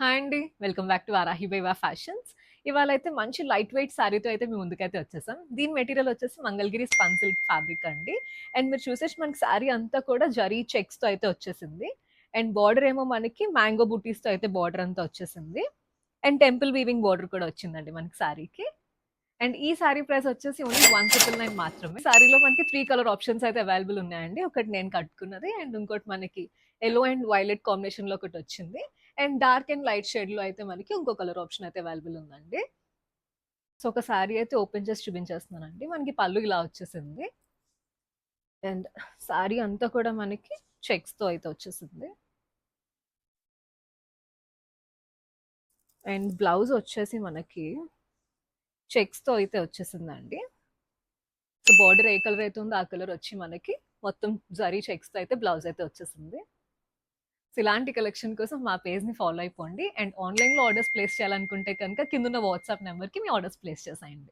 Hi అండి. Welcome back to Varahi బైవా fashions. ఇవాళైతే మంచి లైట్ వెయిట్ శారీతో అయితే మీ ముందుకైతే వచ్చేసాం. దీని మెటీరియల్ వచ్చేసి మంగళగిరి స్పన్ సిల్క్ ఫ్యాబ్రిక్ అండి. అండ్ మీరు చూసేసి మనకి శారీ అంతా కూడా జరీ చెక్స్‌తో అయితే వచ్చేసింది. అండ్ బార్డర్ ఏమో మనకి మ్యాంగో బూటీస్‌తో అయితే బార్డర్ అంతా వచ్చేసింది. అండ్ టెంపుల్ వీవింగ్ బార్డర్ కూడా వచ్చిందండి మనకి శారీకి. అండ్ ఈ శారీ ప్రైస్ వచ్చేసి ఓన్లీ 1999 మాత్రమే. శారీలో మనకి 3 కలర్ ఆప్షన్స్ అయితే అవైలబుల్ ఉన్నాయండి. ఒకటి నేను కట్టుకున్నది అండ్ ఇంకోటి మనకి యెల్లో అండ్ వైలెట్ కాంబినేషన్‌లో ఒకటొచ్చింది. అండ్ డార్క్ అండ్ లైట్ షేడ్‌లో అయితే మనకి ఇంకో కలర్ ఆప్షన్ అయితే అవైలబుల్ ఉందండి. సో, ఒక శారీ అయితే ఓపెన్ చేసి చూపించేస్తున్నానండి. మనకి పళ్ళు ఇలా వచ్చేసింది. అండ్ శారీ అంతా కూడా మనకి చెక్స్‌తో అయితే వచ్చేసింది. అండ్ బ్లౌజ్ వచ్చేసి మనకి చెక్స్‌తో అయితే వచ్చేసిందండి. సో, బార్డర్ ఏ కలర్ అయితే ఉందో ఆ కలర్ వచ్చి మనకి మొత్తం జరీ చెక్స్‌తో అయితే బ్లౌజ్ అయితే వచ్చేసింది. సో, ఇలాంటి కలెక్షన్ కోసం మా పేజ్‌ని ఫాలో అయిపోండి. అండ్ ఆన్‌లైన్‌లో ఆర్డర్స్ ప్లేస్ చేయాలనుకుంటే కనుక కిందున్న వాట్సాప్ నంబర్‌కి మీ ఆర్డర్స్ ప్లేస్ చేసేయండి.